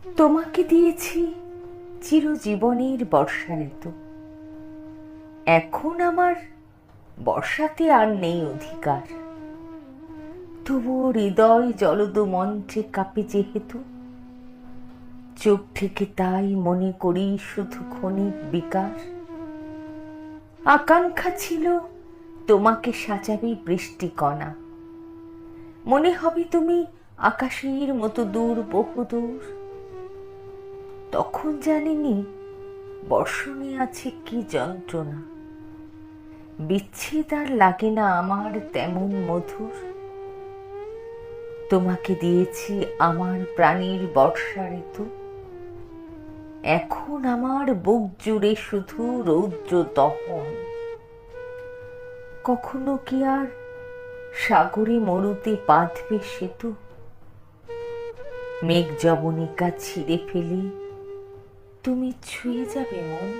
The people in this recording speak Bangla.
তোমাকে দিয়েছি চিরজীবনের বর্ষা ঋতু। এখন আমার বর্ষাতে আর নেই অধিকার। তবুও হৃদয় জলদ মন্ত্রে কাঁপে যেহেতু, চোখ থেকে তাই মনে করি শুধু ক্ষণিক বিকার। আকাঙ্ক্ষা ছিল তোমাকে সাজাবে বৃষ্টিকণা, মনে হবে তুমি আকাশের মতো দূর বহুদূর। তখন জানিনি বর্ষণে আছে কি যন্ত্রণা, বিচ্ছেদ আর লাগে না আমার তেমন মধুর। তোমাকে দিয়েছি আমার প্রাণীর বর্ষা ঋতু, এখন আমার বুক জুড়ে শুধু রৌদ্র দহন। কখনো কি আর সাগরে মরুতে বাঁধবে সেতু, মেঘ জবনিকা ছিঁড়ে ফেলে তুমি ছুঁয়ে যাবে মন।